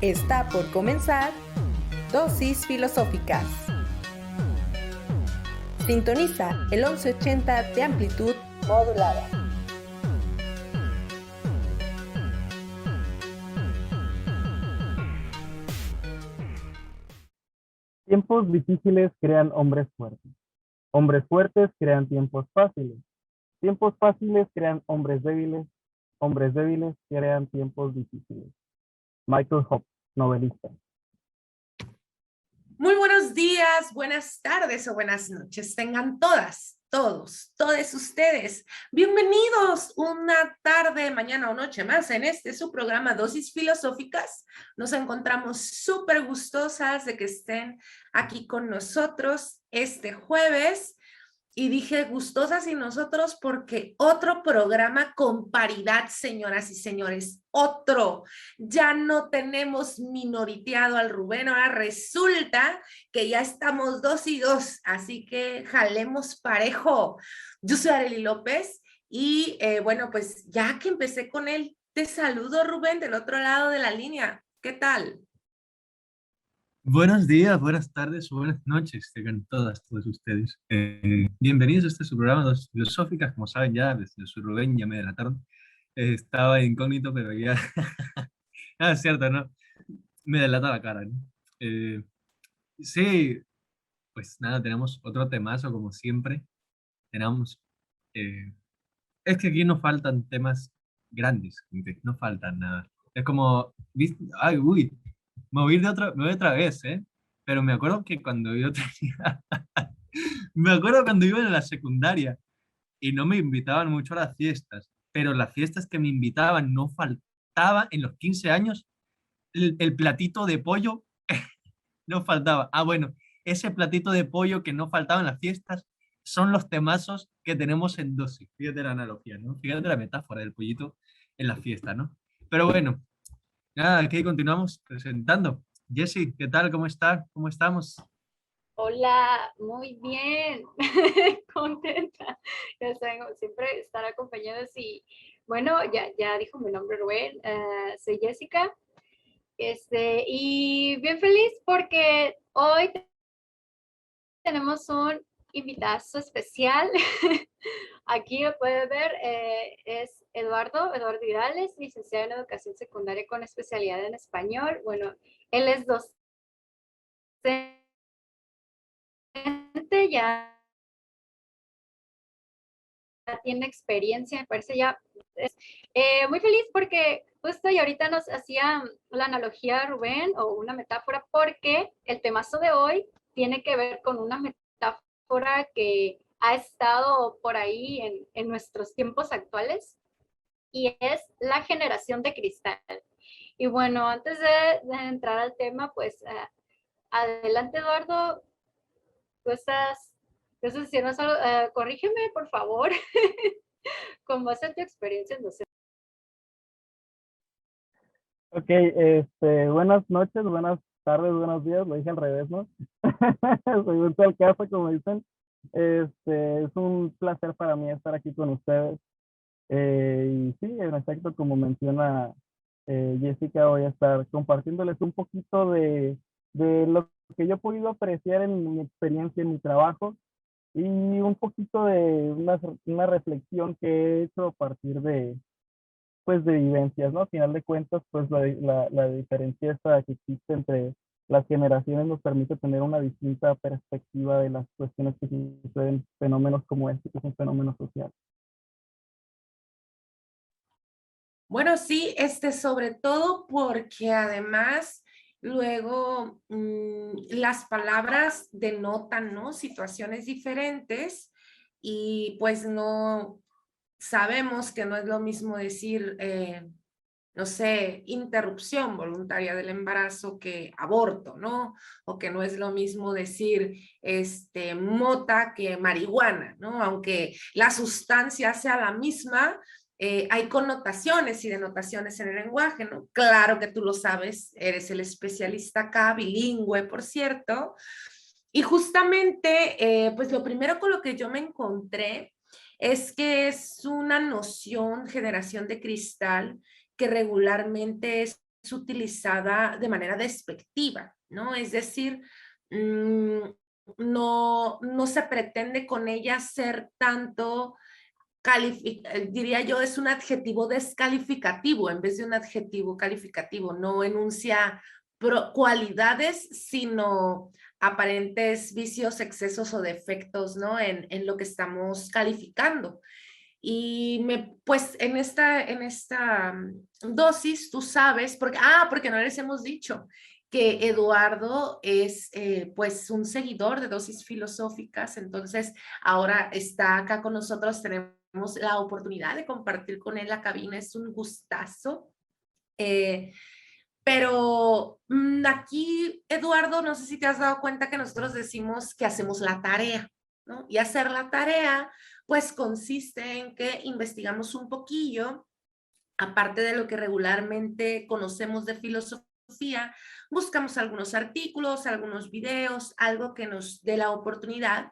Está por comenzar Dosis Filosóficas. Sintoniza el 1180 de amplitud modulada. Tiempos difíciles crean hombres fuertes. Hombres fuertes crean tiempos fáciles. Tiempos fáciles crean hombres débiles. Hombres débiles crean tiempos difíciles. Michael Hobbes, novelista. Muy buenos días, buenas tardes o buenas noches. Tengan todas, todos, todos ustedes. Bienvenidos una tarde, mañana o noche más en su programa Dosis Filosóficas. Nos encontramos súper gustosas de que estén aquí con nosotros este jueves. Y dije gustosas y nosotros porque otro programa con paridad, señoras y señores, otro. Ya no tenemos minoriteado al Rubén, ahora resulta que ya estamos 2 y 2, así que jalemos parejo. Yo soy Arely López y bueno, pues ya que empecé con él, te saludo Rubén del otro lado de la línea. ¿Qué tal? Buenos días, buenas tardes o buenas noches, tengan todos ustedes. Bienvenidos a este su programa Dos Filosóficas, como saben ya, desde su Rubén ya me delataron. Estaba incógnito, pero ya... Ah, es cierto, ¿no? Me delata la cara, ¿no? Eh, sí, pues nada, tenemos otro temazo como siempre. Tenemos... eh, es que aquí no faltan temas grandes, gente, no faltan nada. Es como... Ay, uy, me voy otra vez, ¿eh? Pero me acuerdo que cuando yo tenía... Me acuerdo cuando iba en la secundaria y no me invitaban mucho a las fiestas, pero las fiestas que me invitaban no faltaba en los 15 años el platito de pollo, no faltaba. Ah, bueno, ese platito de pollo que no faltaba en las fiestas son los temazos que tenemos en dosis. Fíjate la analogía, ¿no? Fíjate la metáfora del pollito en la fiesta, ¿no? Pero bueno, nada, aquí continuamos presentando. Jessy, ¿qué tal? ¿Cómo está? ¿Cómo estamos? Hola, muy bien, contenta. Ya saben, siempre estar acompañados y bueno, ya dijo mi nombre Rubén, soy Jessica, y bien feliz porque hoy tenemos un invitazo especial. Aquí lo puede ver, es Eduardo Girales, licenciado en Educación Secundaria con especialidad en Español. Bueno, él es docente, ya tiene experiencia, me parece ya muy feliz porque justo y ahorita nos hacía la analogía Rubén o una metáfora porque el temazo de hoy tiene que ver con una metáfora que ha estado por ahí en nuestros tiempos actuales y es la generación de cristal. Y bueno, antes de entrar al tema, pues adelante Eduardo, tú estás diciendo algo, corrígeme por favor. Con base en tu experiencia en docente. Ok, buenas noches, buenas tardes, buenos días, lo dije al revés, ¿no? Según sea el caso, como dicen. Es un placer para mí estar aquí con ustedes. Y sí, en efecto, como menciona Jessica, voy a estar compartiéndoles un poquito de lo que yo he podido apreciar en mi experiencia en mi trabajo y un poquito de una reflexión que he hecho a partir pues, de vivencias, ¿no? A final de cuentas, pues la diferencia esta que existe entre las generaciones nos permite tener una distinta perspectiva de las cuestiones que suceden, fenómenos como este, que es un fenómeno social. Bueno, sí, sobre todo porque además luego las palabras denotan, ¿no? Situaciones diferentes y pues no sabemos que no es lo mismo decir, no sé, interrupción voluntaria del embarazo que aborto, ¿no? O que no es lo mismo decir, mota que marihuana, ¿no? Aunque la sustancia sea la misma, hay connotaciones y denotaciones en el lenguaje, ¿no? Claro que tú lo sabes, eres el especialista acá, bilingüe, por cierto. Y justamente, pues lo primero con lo que yo me encontré es que es una noción, generación de cristal, que regularmente es utilizada de manera despectiva, ¿no? Es decir, no se pretende con ella ser tanto, diría yo, es un adjetivo descalificativo en vez de un adjetivo calificativo, no enuncia cualidades, sino aparentes vicios, excesos o defectos, ¿no? En lo que estamos calificando. Y pues en esta dosis, tú sabes, porque no les hemos dicho que Eduardo es pues un seguidor de Dosis Filosóficas, entonces ahora está acá con nosotros, tenemos la oportunidad de compartir con él la cabina, es un gustazo. Pero aquí, Eduardo, no sé si te has dado cuenta que nosotros decimos que hacemos la tarea, ¿no? Y hacer la tarea, pues consiste en que investigamos un poquillo, aparte de lo que regularmente conocemos de filosofía, buscamos algunos artículos, algunos videos, algo que nos dé la oportunidad,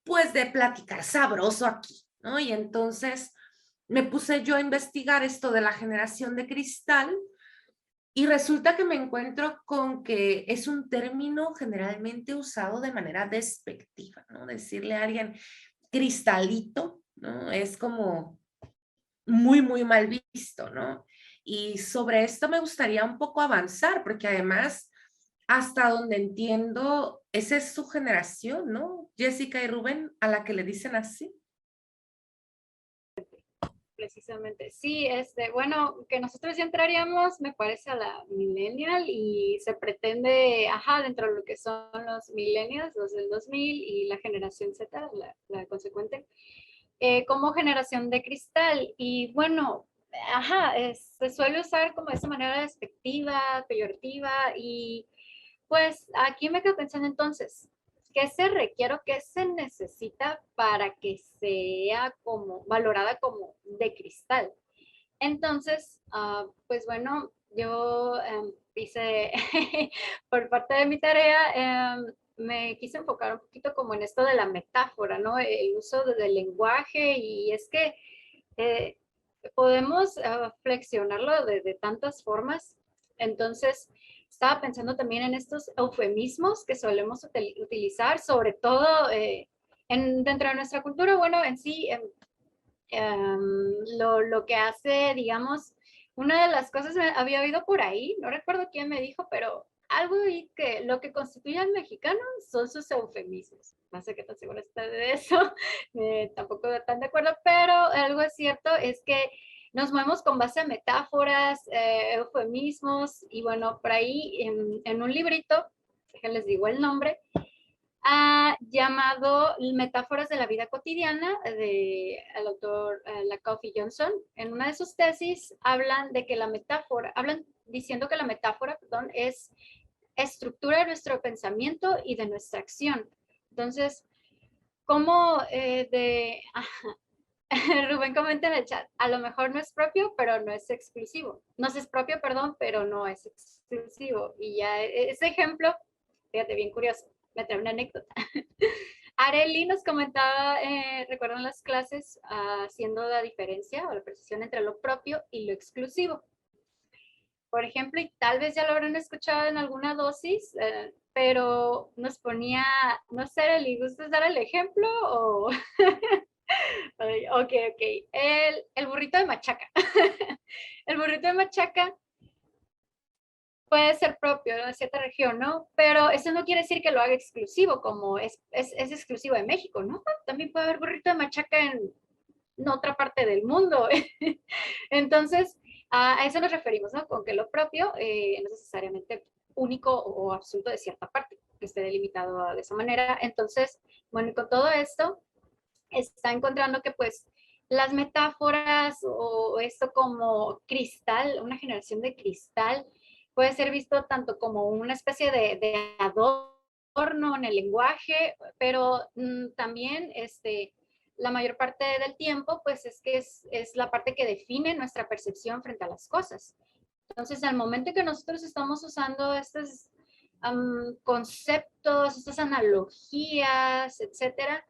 pues, de platicar sabroso aquí, ¿no? Y entonces me puse yo a investigar esto de la generación de cristal. Y resulta que me encuentro con que es un término generalmente usado de manera despectiva, ¿no? Decirle a alguien cristalito, ¿no? Es como muy, muy mal visto, ¿no? Y sobre esto me gustaría un poco avanzar, porque además, hasta donde entiendo, esa es su generación, ¿no? Jessica y Rubén, a la que le dicen así. Precisamente, sí, bueno, que nosotros ya entraríamos, me parece, a la millennial y se pretende, dentro de lo que son los millennials, los del 2000 y la generación Z, la consecuente, como generación de cristal. Y bueno, se suele usar como de esa manera despectiva, peyorativa, y pues aquí me quedo pensando entonces, ¿qué se requiere o qué se necesita para que sea como valorada como de cristal? Entonces, pues bueno, yo hice, por parte de mi tarea, me quise enfocar un poquito como en esto de la metáfora, ¿no? El uso del lenguaje, y es que eh, podemos flexionarlo de tantas formas. Entonces, estaba pensando también en estos eufemismos que solemos utilizar, sobre todo dentro de nuestra cultura, bueno, en sí, lo que hace, digamos, una de las cosas, había oído por ahí, no recuerdo quién me dijo, pero algo y que lo que constituye al mexicano son sus eufemismos. No sé qué tan segura está de eso, tampoco tan de acuerdo, pero algo es cierto, es que nos movemos con base a metáforas, eufemismos, y bueno, por ahí en un librito, que les digo el nombre, llamado Metáforas de la vida cotidiana, del autor Lakoff y Johnson. En una de sus tesis hablan de que diciendo que la metáfora, perdón, es estructura de nuestro pensamiento y de nuestra acción. Entonces, ¿cómo Rubén comenta en el chat, a lo mejor no es propio, pero no es exclusivo. No es propio, perdón, pero no es exclusivo. Y ya ese ejemplo, fíjate, bien curioso, me trae una anécdota. Areli nos comentaba, recuerdan las clases, haciendo la diferencia o la precisión entre lo propio y lo exclusivo. Por ejemplo, y tal vez ya lo habrán escuchado en alguna dosis, pero nos ponía, no sé, Areli, ¿gustas dar el ejemplo o...? Ok. El burrito de machaca. El burrito de machaca puede ser propio de cierta región, ¿no? Pero eso no quiere decir que lo haga exclusivo, como es exclusivo de México, ¿no? También puede haber burrito de machaca en otra parte del mundo. Entonces, a eso nos referimos, ¿no? Con que lo propio no es necesariamente único o absoluto de cierta parte, que esté delimitado de esa manera. Entonces, bueno, y con todo esto, está encontrando que pues las metáforas o esto como cristal, una generación de cristal, puede ser visto tanto como una especie de adorno en el lenguaje, pero también la mayor parte del tiempo pues es que es la parte que define nuestra percepción frente a las cosas. Entonces, al momento que nosotros estamos usando estos conceptos, estas analogías, etcétera,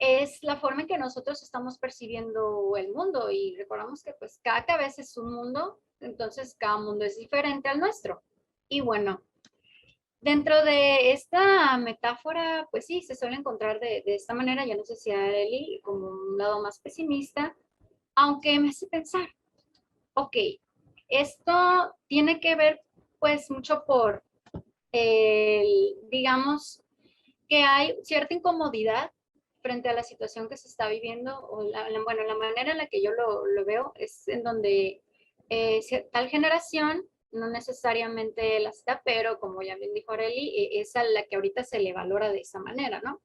es la forma en que nosotros estamos percibiendo el mundo, y recordamos que pues cada cabeza es un mundo, Entonces, cada mundo es diferente al nuestro. Y bueno, dentro de esta metáfora, pues sí, se suele encontrar de esta manera, yo no sé si a Eli, como un lado más pesimista, aunque me hace pensar, ok, esto tiene que ver pues mucho por digamos, que hay cierta incomodidad frente a la situación que se está viviendo, o bueno, la manera en la que yo lo veo es en donde tal generación, no necesariamente la Z, pero como ya bien dijo Areli, es a la que ahorita se le valora de esa manera, ¿no?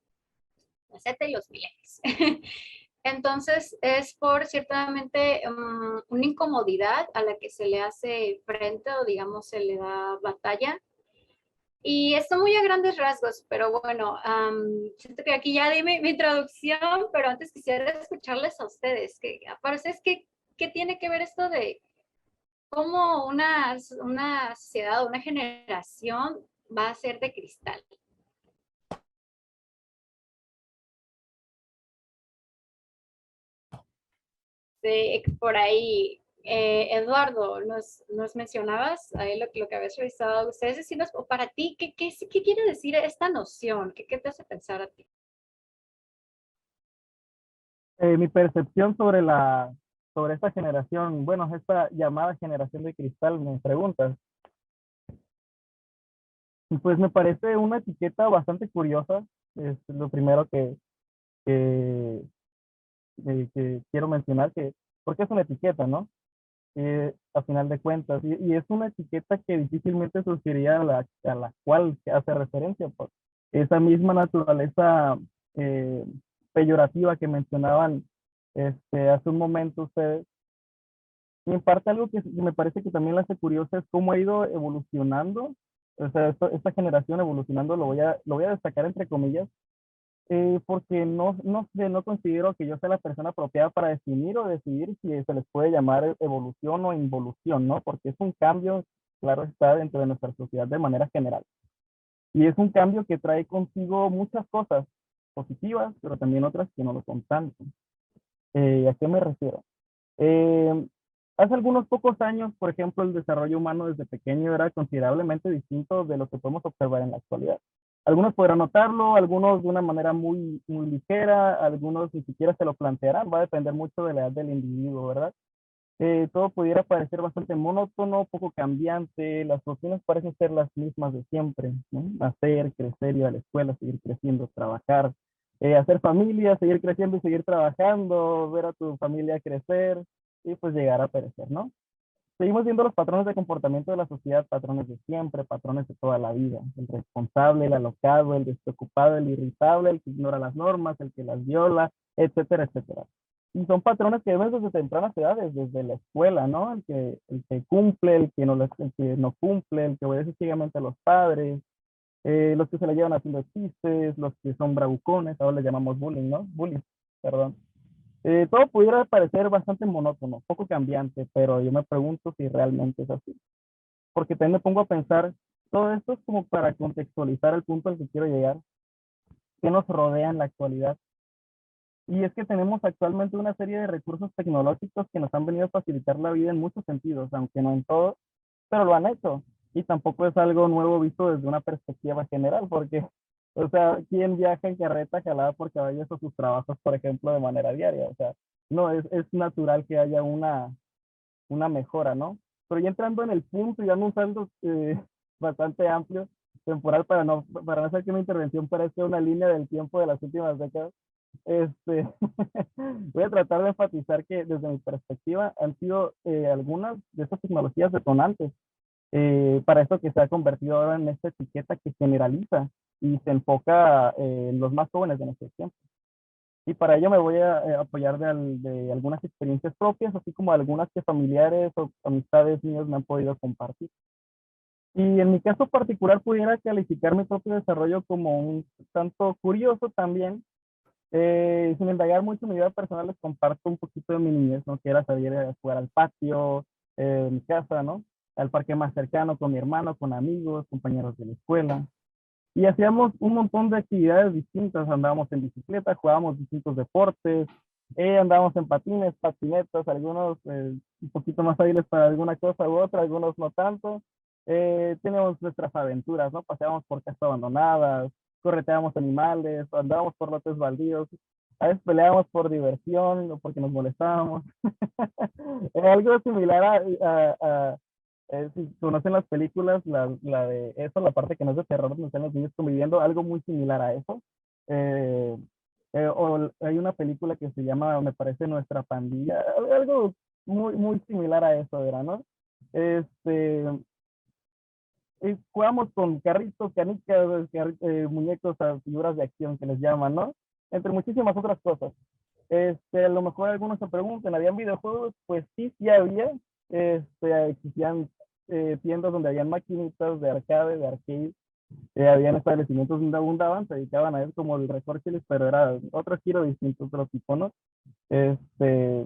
La Z y los millennials. Entonces, es por ciertamente una incomodidad a la que se le hace frente o digamos se le da batalla. Y esto muy a grandes rasgos, pero bueno, siento que aquí ya di mi introducción, pero antes quisiera escucharles a ustedes. Para ustedes, ¿qué tiene que ver esto de cómo una sociedad o una generación va a ser de cristal? Por ahí, Eduardo, nos mencionabas ahí lo que habías revisado. Ustedes decirnos, o para ti, ¿qué quiere decir esta noción? ¿Qué te hace pensar a ti? Mi percepción sobre esta generación, bueno, esta llamada generación de cristal, me preguntas. Y pues me parece una etiqueta bastante curiosa. Es lo primero que, que quiero mencionar, porque es una etiqueta, ¿no? A final de cuentas. Y es una etiqueta que difícilmente surgiría a la cual hace referencia, por esa misma naturaleza eh, peyorativa que mencionaban hace un momento ustedes. Y en parte algo que me parece que también la hace curiosa es cómo ha ido evolucionando, o sea, esta generación evolucionando, lo voy a destacar entre comillas, porque no sé, no considero que yo sea la persona apropiada para definir o decidir si se les puede llamar evolución o involución, ¿no? Porque es un cambio, claro está, dentro de nuestra sociedad de manera general. Y es un cambio que trae consigo muchas cosas positivas, pero también otras que no lo son tanto. ¿A qué me refiero? Eh, Hace algunos pocos años, por ejemplo, el desarrollo humano desde pequeño era considerablemente distinto de lo que podemos observar en la actualidad. Algunos podrán notarlo, algunos de una manera muy ligera, algunos ni siquiera se lo plantearán, va a depender mucho de la edad del individuo, ¿verdad? Todo pudiera parecer bastante monótono, poco cambiante, las rutinas parecen ser las mismas de siempre, ¿no? Nacer, crecer, ir a la escuela, seguir creciendo, trabajar, hacer familia, seguir creciendo y seguir trabajando, ver a tu familia crecer y pues llegar a perecer, ¿no? Seguimos viendo los patrones de comportamiento de la sociedad, patrones de siempre, patrones de toda la vida. El responsable, el alocado, el despreocupado, el irritable, el que ignora las normas, el que las viola, etcétera, etcétera. Y son patrones que vemos desde tempranas edades, desde la escuela, ¿no? El que cumple, el que no cumple, el que obedece ciegamente a los padres, los que se la llevan haciendo chistes, los que son bravucones, ahora le llamamos bullying, ¿no? Bullying, perdón. Todo pudiera parecer bastante monótono, poco cambiante, pero yo me pregunto si realmente es así. Porque también me pongo a pensar, todo esto es como para contextualizar el punto al que quiero llegar, que nos rodea en la actualidad. Y es que tenemos actualmente una serie de recursos tecnológicos que nos han venido a facilitar la vida en muchos sentidos, aunque no en todos, pero lo han hecho. Y tampoco es algo nuevo visto desde una perspectiva general, porque, o sea, ¿quién viaja en carreta jalada por caballos a sus trabajos, por ejemplo, de manera diaria? O sea, no, es natural que haya una mejora, ¿no? Pero ya entrando en el punto y dando un salto bastante amplio, temporal, para no hacer que mi intervención parezca una línea del tiempo de las últimas décadas, este, voy a tratar de enfatizar que desde mi perspectiva han sido algunas de estas tecnologías detonantes para esto que se ha convertido ahora en esta etiqueta que generaliza y se enfoca en los más jóvenes de nuestro tiempo. Y para ello me voy a apoyar de algunas experiencias propias, así como algunas que familiares o amistades míos me han podido compartir. Y en mi caso particular pudiera calificar mi propio desarrollo como un tanto curioso también. Sin indagar mucho en mi vida personal, les comparto un poquito de mi niñez, ¿no? Que era salir a jugar al patio, en mi casa, ¿no? Al parque más cercano con mi hermano, con amigos, compañeros de la escuela. Y hacíamos un montón de actividades distintas, andábamos en bicicleta, jugábamos distintos deportes, Andábamos en patines, patinetas, algunos un poquito más hábiles para alguna cosa u otra, algunos no tanto. Teníamos nuestras aventuras, ¿no? Paseábamos por casas abandonadas, correteábamos animales, andábamos por lotes baldíos, a veces peleábamos por diversión o porque nos molestábamos. Algo similar si conocen las películas, la de eso, la parte que no es de terror, donde están los niños conviviendo, algo muy similar a eso. Eh, o hay una película que se llama, me parece, Nuestra Pandilla, algo muy similar a eso, ¿verdad? ¿No? Este, jugamos con carritos, canicas, muñecos, figuras de acción que les llaman, ¿no? Entre muchísimas otras cosas. A lo mejor algunos se preguntan, ¿habían videojuegos? Pues sí había. Existían tiendas donde habían maquinitas de arcade, de arcade. Habían establecimientos donde abundaban, se dedicaban a eso como el Record, pero era otro giro distinto, otro tipo, ¿no? Este,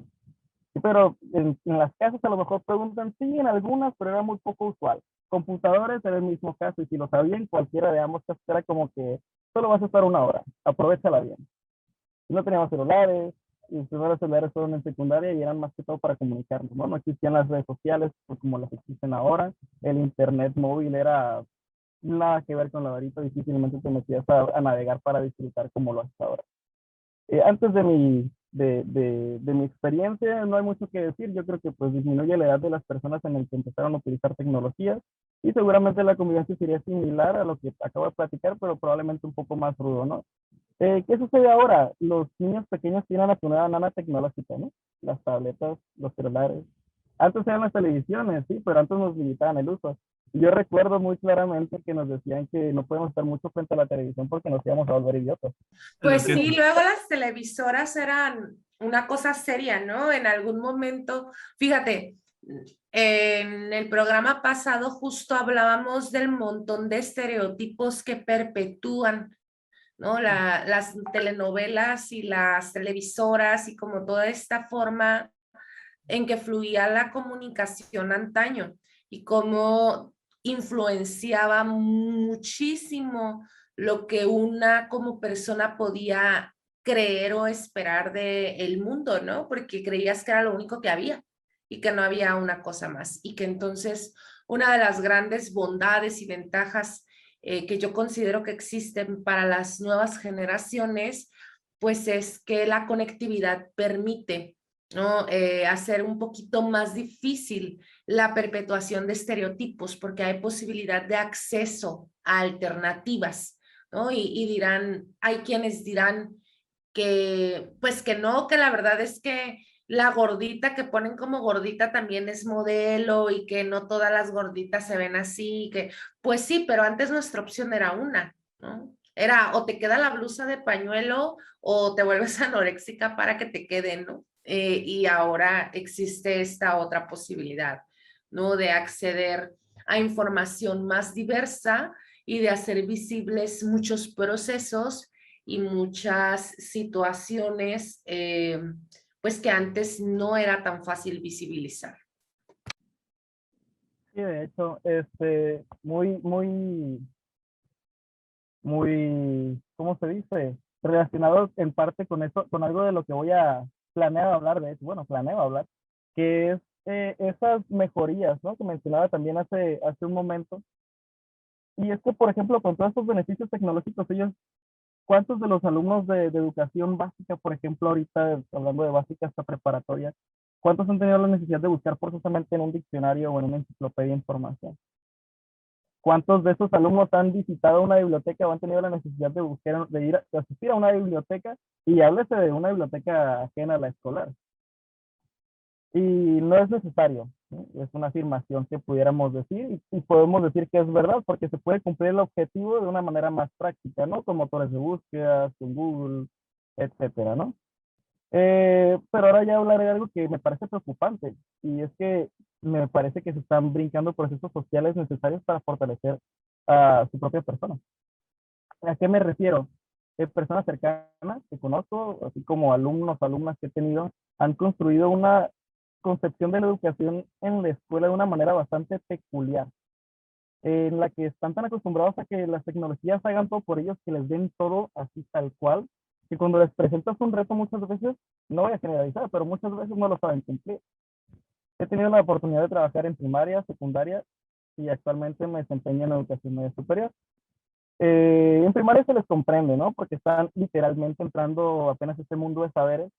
pero en las casas a lo mejor preguntan, sí, en algunas, pero era muy poco usual. Computadores era el mismo caso, y si lo sabían, cualquiera de ambos casos era como que solo vas a estar una hora, aprovechala bien. No teníamos celulares, y los primeros celulares fueron en secundaria y eran más que todo para comunicarnos, ¿no? No existían las redes sociales pues, como las existen ahora, el internet móvil era nada que ver con la varita, difícilmente te metías a navegar para disfrutar como lo haces ahora. Antes de mi experiencia, no hay mucho que decir. Yo creo que pues disminuye la edad de las personas en el que empezaron a utilizar tecnologías y seguramente la convivencia sería similar a lo que acabo de platicar, pero probablemente un poco más rudo, ¿no? ¿Qué sucede ahora? Los niños pequeños tienen a su nueva nana tecnológica, ¿no? Las tabletas, los celulares. Antes eran las televisiones, sí, pero antes nos limitaban el uso. Yo recuerdo muy claramente que nos decían que no podemos estar mucho frente a la televisión porque nos íbamos a volver idiotas. Lo Pues siento. sí, luego las televisoras eran una cosa seria, ¿no? En algún momento, fíjate, en el programa pasado justo hablábamos del montón de estereotipos que perpetúan, ¿no? Las telenovelas y las televisoras y como toda esta forma en que fluía la comunicación antaño y cómo influenciaba muchísimo lo que una como persona podía creer o esperar del mundo, ¿no? Porque creías que era lo único que había y que no había una cosa más. Y que entonces una de las grandes bondades y ventajas que yo considero que existen para las nuevas generaciones, pues es que la conectividad permite, ¿no? Hacer un poquito más difícil la perpetuación de estereotipos porque hay posibilidad de acceso a alternativas, ¿no? Y dirán, hay quienes dirán que, pues que no, que la verdad es que la gordita que ponen como gordita también es modelo y que no todas las gorditas se ven así, que pues sí, pero antes nuestra opción era una, ¿no? Era o te queda la blusa de pañuelo o te vuelves anoréxica para que te quede, ¿no? Y ahora existe esta otra posibilidad, ¿no? De acceder a información más diversa y de hacer visibles muchos procesos y muchas situaciones, pues que antes no era tan fácil visibilizar. Sí, de hecho, ¿cómo se dice? Relacionado en parte con eso, con algo de lo que planeo hablar, de hecho, bueno, planeo hablar, que es esas mejorías, ¿no? Que mencionaba también hace un momento. Y es que, por ejemplo, con todos estos beneficios tecnológicos, ¿cuántos de los alumnos de educación básica, por ejemplo, ahorita hablando de básica hasta preparatoria, cuántos han tenido la necesidad de buscar forzosamente en un diccionario o en una enciclopedia de información? ¿Cuántos de esos alumnos han visitado una biblioteca o han tenido la necesidad de asistir a una biblioteca? Y háblese de una biblioteca ajena a la escolar. Y no es necesario, ¿no? Es una afirmación que pudiéramos decir y podemos decir que es verdad porque se puede cumplir el objetivo de una manera más práctica, ¿no? Con motores de búsqueda, con Google, etcétera, ¿no? Pero ahora ya hablaré de algo que me parece preocupante y es que me parece que se están brincando procesos sociales necesarios para fortalecer a su propia persona. ¿A qué me refiero? Personas cercanas que conozco, así como alumnos, alumnas que he tenido, han construido una concepción de la educación en la escuela de una manera bastante peculiar, en la que están tan acostumbrados a que las tecnologías hagan todo por ellos, que les den todo así tal cual, que cuando les presentas un reto muchas veces, no voy a generalizar, pero muchas veces no lo saben cumplir. He tenido la oportunidad de trabajar en primaria, secundaria y actualmente me desempeño en educación media superior. En primaria se les comprende, ¿no? Porque están literalmente entrando apenas a este mundo de saberes,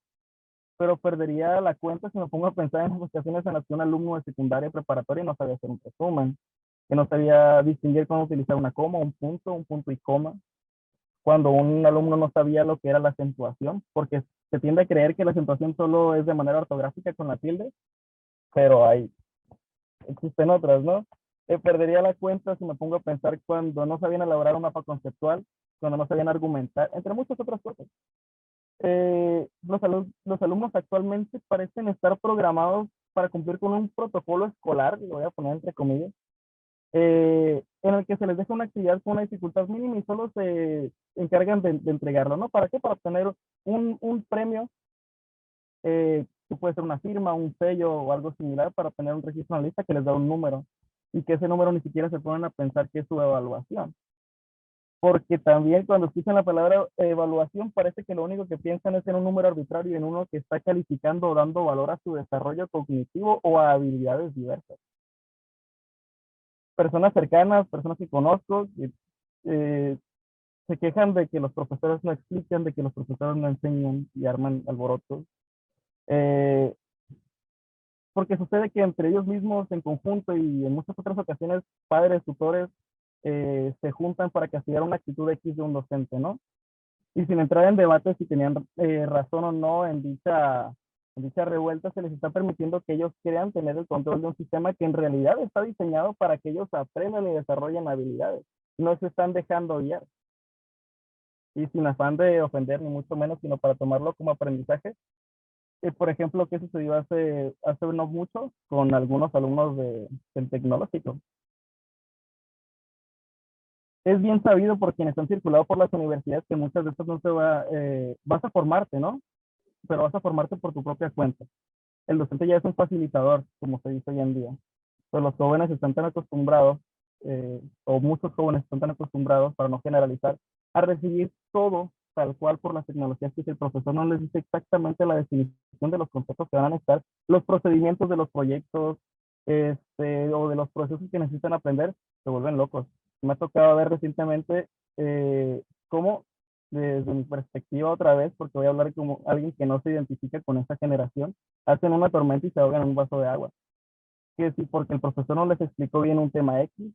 pero perdería la cuenta si me pongo a pensar en las ocasiones en las que un alumno de secundaria y preparatoria no sabía hacer un resumen, que no sabía distinguir cómo utilizar una coma, un punto y coma, cuando un alumno no sabía lo que era la acentuación, porque se tiende a creer que la acentuación solo es de manera ortográfica con la tilde, pero existen otras, ¿no? Perdería la cuenta si me pongo a pensar cuando no sabían elaborar un mapa conceptual, cuando no sabían argumentar, entre muchas otras cosas. Los alumnos actualmente parecen estar programados para cumplir con un protocolo escolar, lo voy a poner entre comillas, en el que se les deja una actividad con una dificultad mínima y solo se encargan de entregarlo, ¿no? ¿Para qué? Para obtener un premio, que puede ser una firma, un sello o algo similar, para obtener un registro en la lista que les da un número y que ese número ni siquiera se ponen a pensar que es su evaluación. Porque también cuando escuchan la palabra evaluación parece que lo único que piensan es en un número arbitrario, en uno que está calificando o dando valor a su desarrollo cognitivo o a habilidades diversas. Personas cercanas, personas que conozco, eh, se quejan de que los profesores no explican, de que los profesores no enseñan y arman alborotos. Eh, porque sucede que entre ellos mismos, en conjunto y en muchas otras ocasiones, padres, tutores, se juntan para castigar una actitud X de un docente, ¿no? Y sin entrar en debate si tenían razón o no en dicha revuelta, se les está permitiendo que ellos crean tener el control de un sistema que en realidad está diseñado para que ellos aprendan y desarrollen habilidades. No se están dejando guiar. Y sin afán de ofender, ni mucho menos, sino para tomarlo como aprendizaje. Por ejemplo, ¿qué sucedió hace no mucho con algunos alumnos del tecnológico? Es bien sabido por quienes han circulado por las universidades que muchas veces no vas a formarte, ¿no? Pero vas a formarte por tu propia cuenta. El docente ya es un facilitador, como se dice hoy en día. Pero los jóvenes están tan acostumbrados, o muchos jóvenes están tan acostumbrados, para no generalizar, a recibir todo tal cual por las tecnologías, que si el profesor no les dice exactamente la definición de los conceptos que van a estar, los procedimientos de los proyectos, o de los procesos que necesitan aprender, se vuelven locos. Me ha tocado ver recientemente cómo, desde mi perspectiva otra vez, porque voy a hablar como alguien que no se identifica con esta generación, hacen una tormenta y se ahogan en un vaso de agua. Que si porque el profesor no les explicó bien un tema X,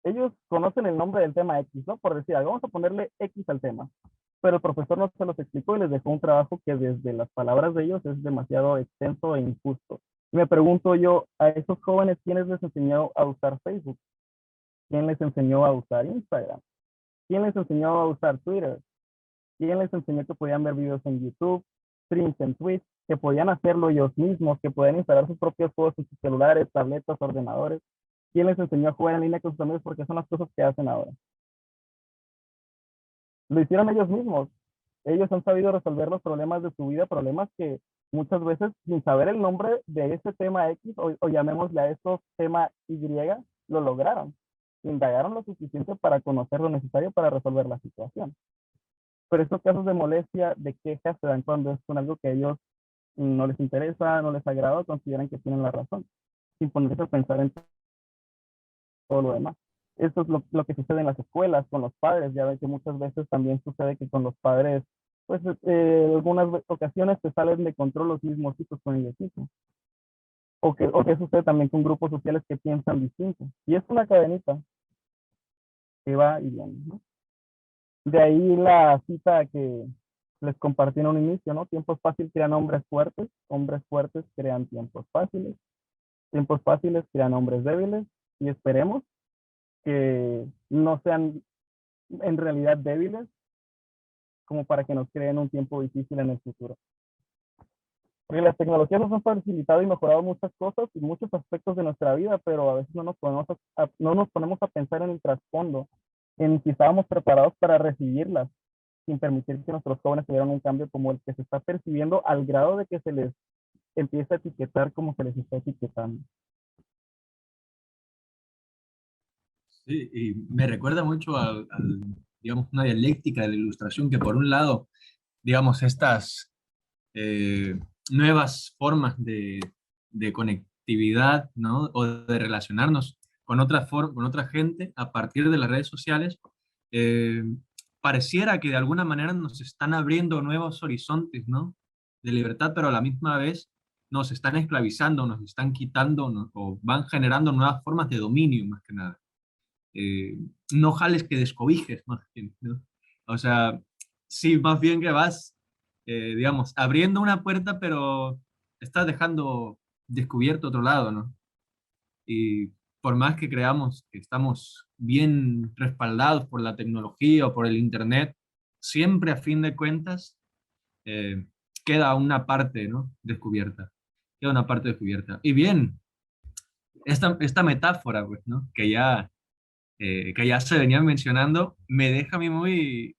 ellos conocen el nombre del tema X, ¿no? Por decir algo, vamos a ponerle X al tema, pero el profesor no se los explicó y les dejó un trabajo que desde las palabras de ellos es demasiado extenso e injusto. Y me pregunto yo, a esos jóvenes, ¿quiénes les enseñó a usar Facebook? ¿Quién les enseñó a usar Instagram? ¿Quién les enseñó a usar Twitter? ¿Quién les enseñó que podían ver videos en YouTube, streams en Twitch, que podían hacerlo ellos mismos, que podían instalar sus propios juegos en sus celulares, tabletas, ordenadores? ¿Quién les enseñó a jugar en línea con sus amigos? Porque son las cosas que hacen ahora. Lo hicieron ellos mismos. Ellos han sabido resolver los problemas de su vida, problemas que muchas veces, sin saber el nombre de ese tema X, o llamémosle a esto tema Y, lo lograron. Indagaron lo suficiente para conocer lo necesario para resolver la situación. Pero estos casos de molestia, de quejas, se dan cuando es con algo que a ellos no les interesa, no les agrada, consideran que tienen la razón, sin ponerse a pensar en todo lo demás. Esto es lo que sucede en las escuelas, con los padres. Ya ven que muchas veces también sucede que con los padres, pues en algunas ocasiones se salen de control los mismos hijos con ellos mismos. O que sucede también con grupos sociales que piensan distinto. Y es una cadenita que va y viene, ¿no? De ahí la cita que les compartí en un inicio, ¿no? Tiempos fáciles crean hombres fuertes crean tiempos fáciles crean hombres débiles, y esperemos que no sean en realidad débiles como para que nos creen un tiempo difícil en el futuro. Porque las tecnologías nos han facilitado y mejorado muchas cosas y muchos aspectos de nuestra vida, pero a veces no nos ponemos a pensar en el trasfondo, en si estábamos preparados para recibirlas, sin permitir que nuestros jóvenes tuvieran un cambio como el que se está percibiendo, al grado de que se les empieza a etiquetar como se les está etiquetando. Sí, y me recuerda mucho digamos, una dialéctica de la ilustración que por un lado digamos, estas nuevas formas de conectividad, ¿no? O de relacionarnos con con otra gente a partir de las redes sociales, eh, pareciera que de alguna manera nos están abriendo nuevos horizontes, ¿no? De libertad, pero a la misma vez nos están esclavizando, nos están quitando, o van generando nuevas formas de dominio, más que nada. Eh, no jales que descobijes, más bien, ¿no? O sea, sí, más bien que vas, digamos, abriendo una puerta, pero estás dejando descubierto otro lado, ¿no? Y por más que creamos que estamos bien respaldados por la tecnología o por el Internet, siempre a fin de cuentas eh, queda una parte, ¿no? Descubierta. Queda una parte descubierta. Y bien, esta metáfora, pues, ¿no? Que ya se venía mencionando, me deja a mí muy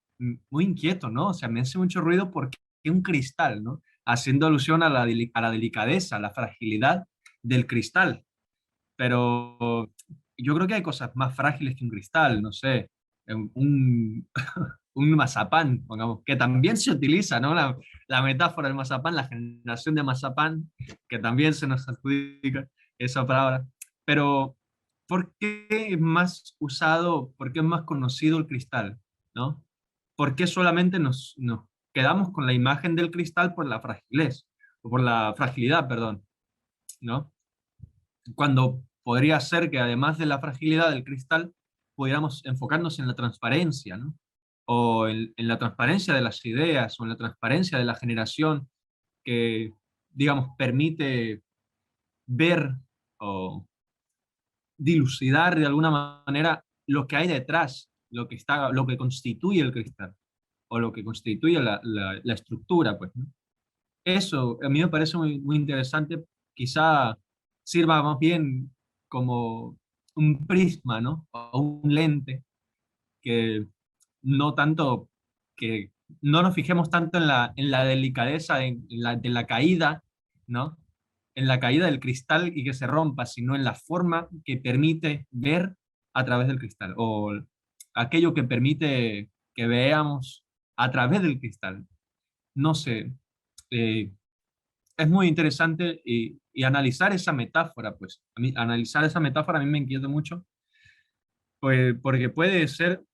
inquieto, ¿no? O sea, me hace mucho ruido porque un cristal, ¿no? Haciendo alusión a a la delicadeza, a la fragilidad del cristal. Pero yo creo que hay cosas más frágiles que un cristal, no sé, un, un mazapán, pongamos, que también se utiliza, ¿no? La metáfora del mazapán, la generación de mazapán, que también se nos adjudica esa palabra. Pero, ¿por qué es más usado, por qué es más conocido el cristal, ¿no? ¿Por qué solamente nos quedamos con la imagen del cristal por la fragilez, o por la fragilidad, perdón, ¿no? Cuando podría ser que además de la fragilidad del cristal, pudiéramos enfocarnos en la transparencia, ¿no? O en la transparencia de las ideas, o en la transparencia de la generación que, digamos, permite ver o dilucidar de alguna manera lo que hay detrás, lo que constituye el cristal, o lo que constituye la estructura, pues, ¿no? Eso a mí me parece muy interesante, quizá sirva más bien como un prisma, ¿no? O un lente, que no tanto, que no nos fijemos tanto en en la delicadeza de la caída, ¿no? En la caída del cristal y que se rompa, sino en la forma que permite ver a través del cristal, o aquello que permite que veamos a través del cristal. No sé, eh, es muy interesante y analizar esa metáfora, pues, analizar esa metáfora a mí me inquieta mucho, pues, porque puede ser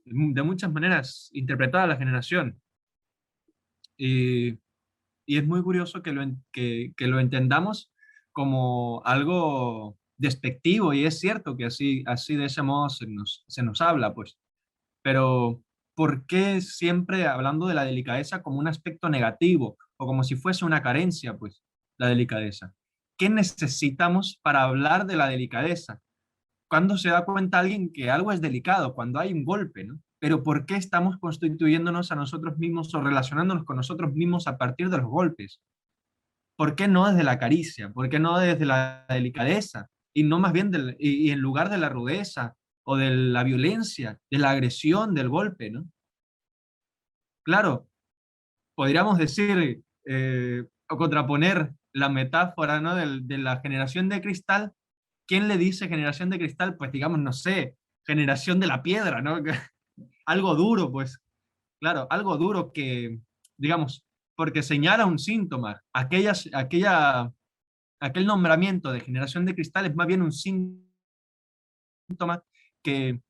de muchas maneras interpretada a la generación. Y, y es muy curioso que lo entendamos como algo despectivo, y es cierto que así de ese modo se nos habla, pues. Pero, ¿por qué siempre hablando de la delicadeza como un aspecto negativo o como si fuese una carencia, pues, la delicadeza? ¿Qué necesitamos para hablar de la delicadeza? ¿Cuándo se da cuenta alguien que algo es delicado? Cuando hay un golpe, ¿no? Pero ¿por qué estamos constituyéndonos a nosotros mismos o relacionándonos con nosotros mismos a partir de los golpes? ¿Por qué no desde la caricia? ¿Por qué no desde la delicadeza? Y no más bien y en lugar de la rudeza o de la violencia, de la agresión, del golpe, ¿no? Claro, podríamos decir o contraponer la metáfora, ¿no? De la generación de cristal. ¿Quién le dice generación de cristal? Pues digamos, no sé, generación de la piedra, ¿no? Algo duro, pues, claro, algo duro que, digamos, porque señala un síntoma. Aquel nombramiento de generación de cristal es más bien un síntoma que,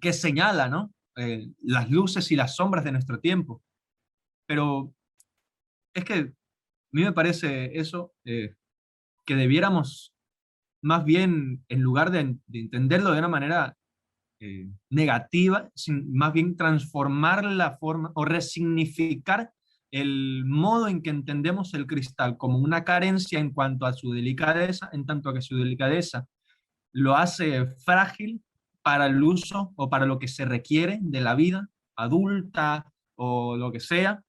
que señala, ¿no? Las luces y las sombras de nuestro tiempo. Pero es que a mí me parece eso, que debiéramos más bien, en lugar de entenderlo de una manera negativa, más bien transformar la forma o resignificar el modo en que entendemos el cristal como una carencia en cuanto a su delicadeza, en tanto a que su delicadeza lo hace frágil para el uso o para lo que se requiere de la vida adulta o lo que sea,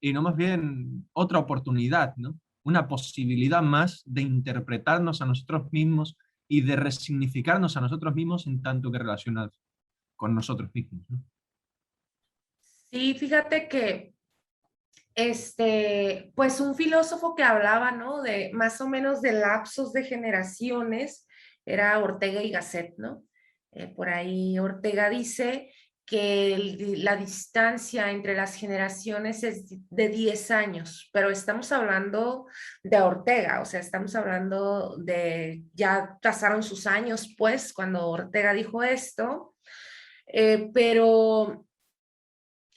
y no más bien otra oportunidad, ¿no? Una posibilidad más de interpretarnos a nosotros mismos y de resignificarnos a nosotros mismos en tanto que relacionados con nosotros mismos, ¿no? Sí, fíjate que pues un filósofo que hablaba, ¿no? De más o menos de lapsos de generaciones, era Ortega y Gasset, ¿no? Por ahí Ortega dice que la distancia entre las generaciones es de 10 años, pero estamos hablando de Ortega, o sea, estamos hablando de, ya pasaron sus años, pues, cuando Ortega dijo esto, pero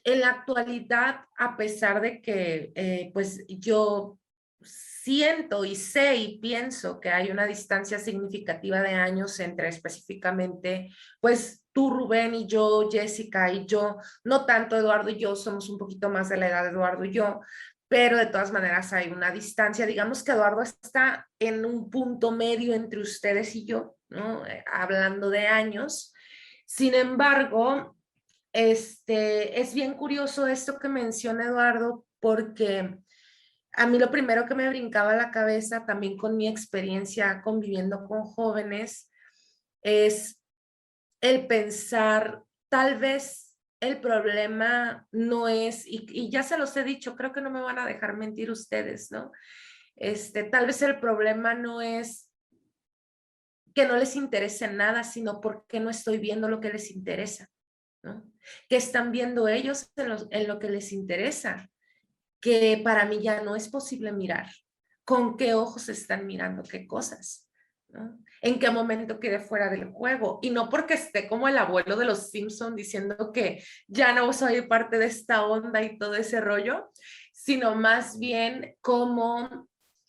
en la actualidad, a pesar de que, pues, yo siento y sé y pienso que hay una distancia significativa de años entre específicamente, pues, tú, Rubén, y yo, Jessica y yo, no tanto Eduardo y yo, somos un poquito más de la edad de Eduardo y yo, pero de todas maneras hay una distancia. Digamos que Eduardo está en un punto medio entre ustedes y yo, ¿no? Hablando de años. Sin embargo, es bien curioso esto que menciona Eduardo, porque a mí lo primero que me brincaba a la cabeza, también con mi experiencia conviviendo con jóvenes, es el pensar, tal vez el problema no es, y ya se los he dicho, creo que no me van a dejar mentir ustedes, ¿no? Tal vez el problema no es que no les interese nada, sino porque no estoy viendo lo que les interesa, ¿no? ¿Qué están viendo ellos en lo que les interesa? Que para mí ya no es posible mirar. ¿Con qué ojos están mirando qué cosas? ¿No? ¿En qué momento quede fuera del juego? Y no porque esté como el abuelo de los Simpson diciendo que ya no soy parte de esta onda y todo ese rollo, sino más bien como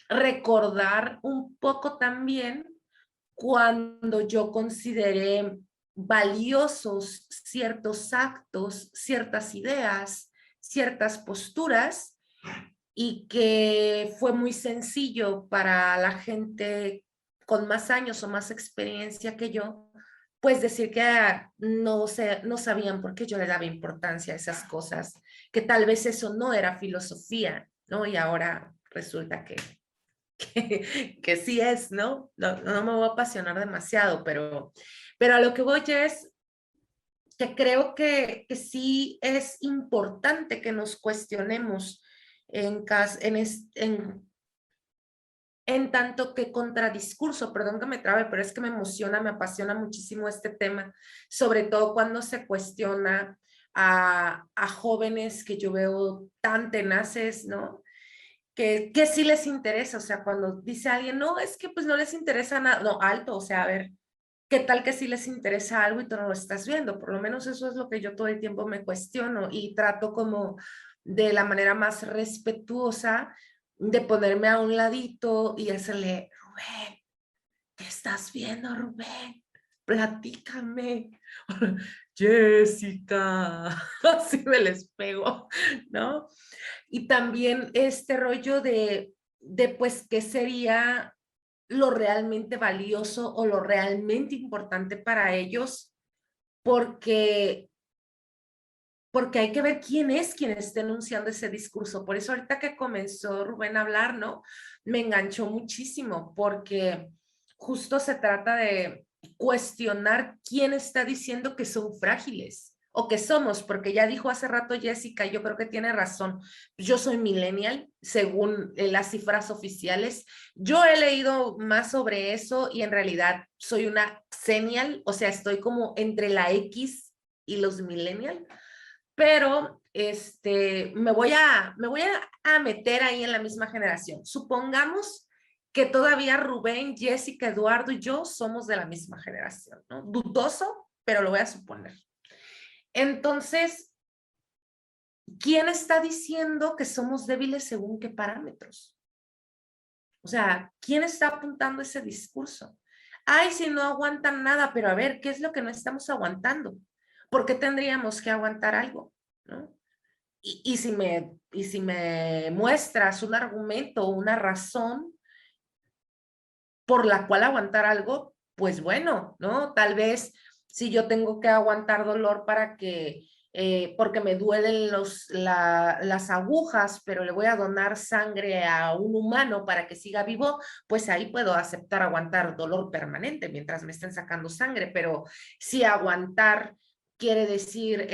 recordar un poco también cuando yo consideré valiosos ciertos actos, ciertas ideas, ciertas posturas, y que fue muy sencillo para la gente con más años o más experiencia que yo, pues decir que no sabían por qué yo le daba importancia a esas cosas, que tal vez eso no era filosofía, ¿no? Y ahora resulta que sí es, ¿no? No me voy a apasionar demasiado, pero a lo que voy es que creo que sí es importante que nos cuestionemos en tanto que contradiscurso, perdón que me trabe, pero es que me emociona, me apasiona muchísimo este tema, sobre todo cuando se cuestiona a jóvenes que yo veo tan tenaces, ¿no? Que sí les interesa, o sea, cuando dice alguien, no, es que pues no les interesa nada, no, alto, o sea, a ver, ¿qué tal que sí les interesa algo y tú no lo estás viendo? Por lo menos eso es lo que yo todo el tiempo me cuestiono y trato como de la manera más respetuosa de ponerme a un ladito y hacerle, Rubén, ¿qué estás viendo, Rubén? Platícame. Jessica, así me les pego, ¿no? Y también este rollo de pues, ¿qué sería lo realmente valioso o lo realmente importante para ellos? Porque, porque hay que ver quién es quien está enunciando ese discurso. Por eso ahorita que comenzó Rubén a hablar, ¿no? Me enganchó muchísimo, porque justo se trata de cuestionar quién está diciendo que son frágiles o que somos, porque ya dijo hace rato Jessica, yo creo que tiene razón. Yo soy millennial, según las cifras oficiales. Yo he leído más sobre eso y en realidad soy una xennial, o sea, estoy como entre la X y los millennial, pero me voy a meter ahí en la misma generación. Supongamos que todavía Rubén, Jessica, Eduardo y yo somos de la misma generación, ¿no? Dudoso, pero lo voy a suponer. Entonces, ¿quién está diciendo que somos débiles según qué parámetros? O sea, ¿quién está apuntando ese discurso? Ay, si no aguantan nada, pero a ver, ¿qué es lo que no estamos aguantando? ¿Por qué tendríamos que aguantar algo? ¿No? Y si me muestras un argumento o una razón por la cual aguantar algo, pues bueno, ¿no? Tal vez si yo tengo que aguantar dolor porque me duelen las agujas, pero le voy a donar sangre a un humano para que siga vivo, pues ahí puedo aceptar aguantar dolor permanente mientras me estén sacando sangre, pero si aguantar quiere decir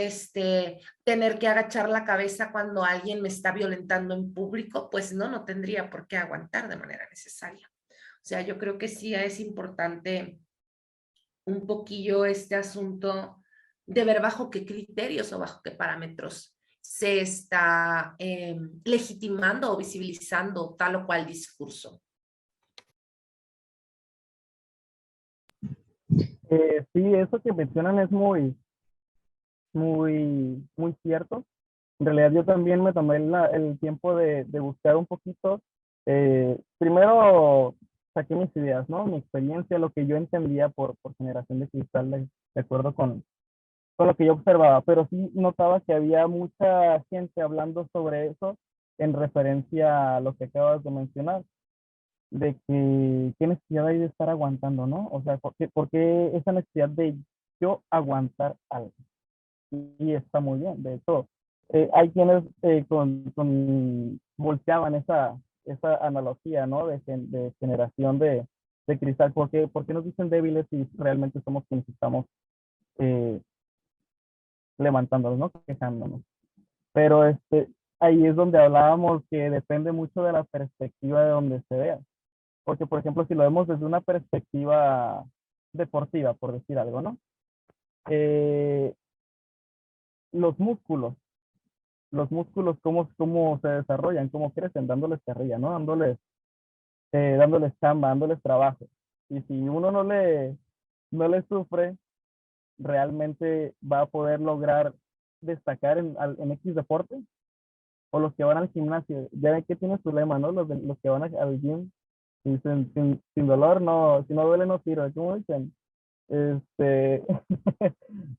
tener que agachar la cabeza cuando alguien me está violentando en público, pues no tendría por qué aguantar de manera necesaria. O sea, yo creo que sí es importante un poquillo este asunto de ver bajo qué criterios o bajo qué parámetros se está legitimando o visibilizando tal o cual discurso. Sí, eso que mencionan es muy cierto. En realidad yo también me tomé el tiempo de buscar un poquito. Primero saqué mis ideas, ¿no? Mi experiencia, lo que yo entendía por generación de cristal, de acuerdo con lo que yo observaba, pero sí notaba que había mucha gente hablando sobre eso en referencia a lo que acabas de mencionar, de que qué necesidad hay de estar aguantando, ¿no? O sea, por qué esa necesidad de yo aguantar algo? Y está muy bien, de hecho, hay quienes volteaban esa analogía, ¿no? De generación de cristal, ¿por qué nos dicen débiles si realmente somos quienes estamos eh, levantándonos, ¿no? Quejándonos. Pero ahí es donde hablábamos que depende mucho de la perspectiva de donde se vea. Porque, por ejemplo, si lo vemos desde una perspectiva deportiva, por decir algo, ¿no? Eh, los músculos, cómo se desarrollan, cómo crecen, dándoles carrilla, ¿no? Dándoles chamba, dándoles trabajo. Y si uno no le sufre, realmente va a poder lograr destacar en X deporte. O los que van al gimnasio, ya ven que tiene su lema, ¿no? Los que van al gym, dicen, sin dolor, no, si no duele, no sirve, ¿cómo dicen? Este,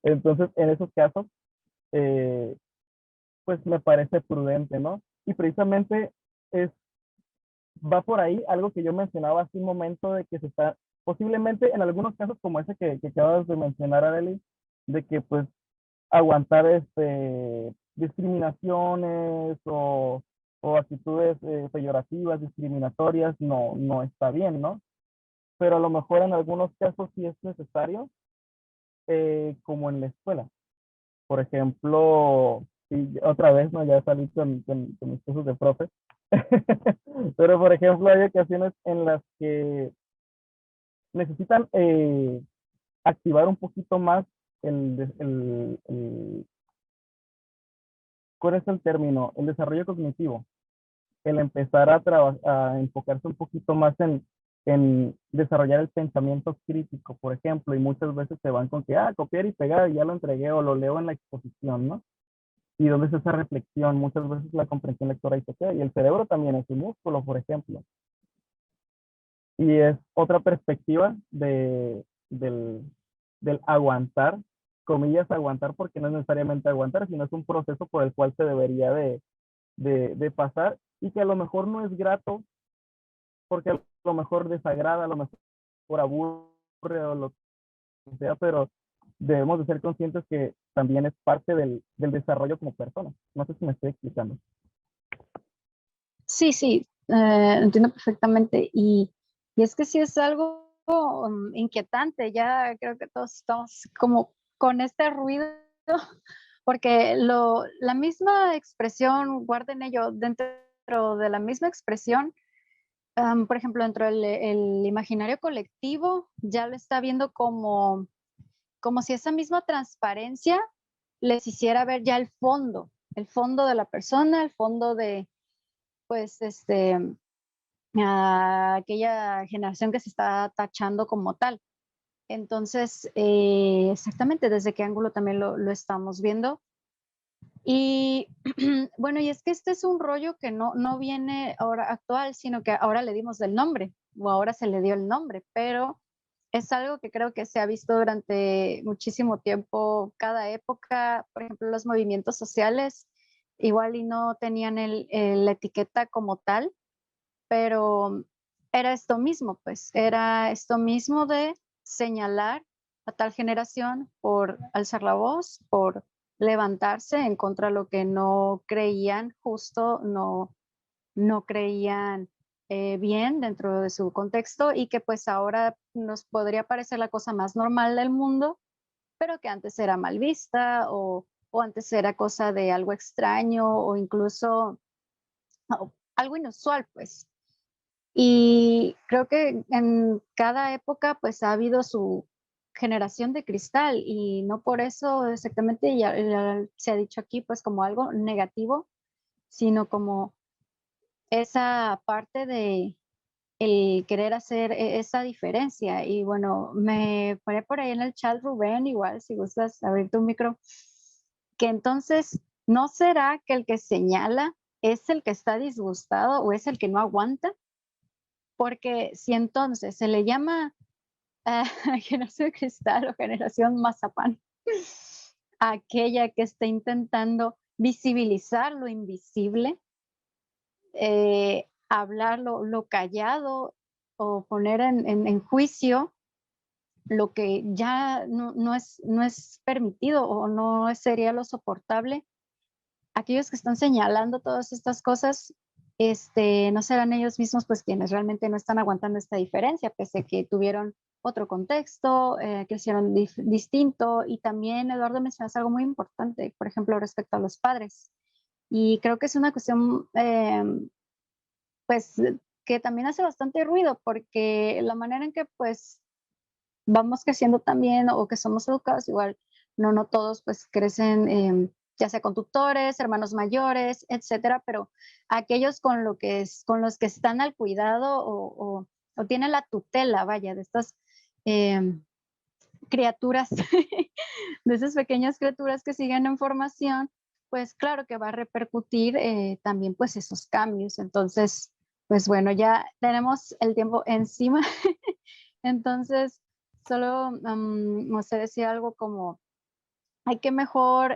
entonces, en esos casos, eh, pues me parece prudente, ¿no? Y precisamente es, va por ahí algo que yo mencionaba hace un momento de que se está, posiblemente en algunos casos como ese que acabas de mencionar, Arely, de que pues aguantar discriminaciones o actitudes peyorativas, discriminatorias, no está bien, ¿no? Pero a lo mejor en algunos casos sí es necesario, como en la escuela. Por ejemplo, y otra vez, ¿no? Ya salí con mis cosas de profe. Pero, por ejemplo, hay ocasiones en las que necesitan activar un poquito más ¿cuál es el término? El desarrollo cognitivo. El empezar a enfocarse un poquito más en desarrollar el pensamiento crítico, por ejemplo, y muchas veces se van con que, copiar y pegar, ya lo entregué o lo leo en la exposición, ¿no? Y dónde es esa reflexión, muchas veces la comprensión lectora dice que, y el cerebro también es un músculo, por ejemplo. Y es otra perspectiva del aguantar, comillas, aguantar, porque no es necesariamente aguantar, sino es un proceso por el cual se debería de pasar y que a lo mejor no es grato porque a lo mejor desagrada, a lo mejor aburre o lo que sea, pero debemos de ser conscientes que también es parte del desarrollo como persona. No sé si me estoy explicando. Sí, sí, entiendo perfectamente. Y es que sí es algo inquietante. Ya creo que todos estamos como con este ruido, porque la misma expresión, guarden ello, dentro de la misma expresión, por ejemplo, dentro del imaginario colectivo, ya lo está viendo como si esa misma transparencia les hiciera ver ya el fondo de la persona, el fondo de, pues, a aquella generación que se está tachando como tal. Entonces, exactamente, desde qué ángulo también lo estamos viendo. Y bueno, y es que este es un rollo que no viene ahora actual, sino que ahora le dimos el nombre, o ahora se le dio el nombre, pero es algo que creo que se ha visto durante muchísimo tiempo, cada época, por ejemplo, los movimientos sociales, igual y no tenían la etiqueta como tal, pero era esto mismo, pues, era esto mismo de señalar a tal generación por alzar la voz, por levantarse en contra de lo que no creían justo, no creían bien dentro de su contexto y que pues ahora nos podría parecer la cosa más normal del mundo, pero que antes era mal vista o antes era cosa de algo extraño o incluso algo inusual, pues. Y creo que en cada época pues ha habido generación de cristal y no por eso exactamente ya se ha dicho aquí pues como algo negativo, sino como esa parte de el querer hacer esa diferencia. Y bueno, me pone por ahí en el chat Rubén, igual si gustas abrir tu micro, que entonces, ¿no será que el que señala es el que está disgustado o es el que no aguanta? Porque si entonces se le llama generación cristal o generación mazapán, aquella que está intentando visibilizar lo invisible, hablar lo callado o poner en juicio lo que ya no es permitido o no sería lo soportable. Aquellos que están señalando todas estas cosas, no serán ellos mismos pues quienes realmente no están aguantando esta diferencia, pese a que tuvieron otro contexto, crecieron distinto. Y también, Eduardo, mencionas algo muy importante, por ejemplo, respecto a los padres. Y creo que es una cuestión, pues, que también hace bastante ruido, porque la manera en que, pues, vamos creciendo también o que somos educados, igual, no todos, pues, crecen, ya sea con tutores, hermanos mayores, etcétera, pero aquellos con los que están al cuidado o tienen la tutela, vaya, de estas criaturas, de esas pequeñas criaturas que siguen en formación, pues claro que va a repercutir también pues esos cambios. Entonces, pues bueno, ya tenemos el tiempo encima. Entonces, solo no sé, decir algo como, hay que mejor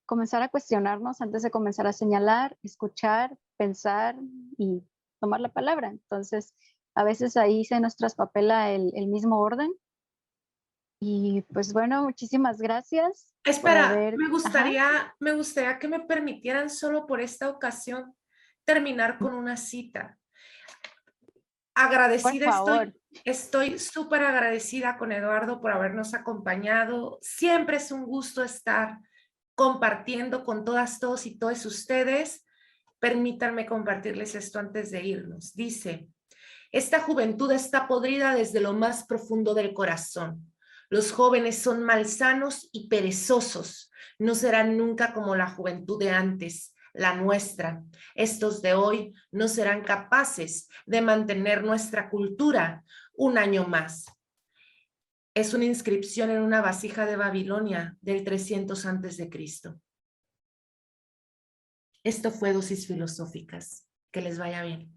comenzar a cuestionarnos antes de comenzar a señalar, escuchar, pensar y tomar la palabra. Entonces, a veces ahí se nos traspapela el mismo orden. Y pues bueno, muchísimas gracias por Espera, haber... me Ajá. gustaría que me permitieran solo por esta ocasión terminar con una cita. Por Agradecida favor. estoy súper agradecida con Eduardo por habernos acompañado. Siempre es un gusto estar compartiendo con todas, todos y todos ustedes. Permítanme compartirles esto antes de irnos. Dice, esta juventud está podrida desde lo más profundo del corazón. Los jóvenes son malsanos y perezosos. No serán nunca como la juventud de antes, la nuestra. Estos de hoy no serán capaces de mantener nuestra cultura un año más. Es una inscripción en una vasija de Babilonia del 300 antes de Cristo. Esto fue Dosis Filosóficas. Que les vaya bien.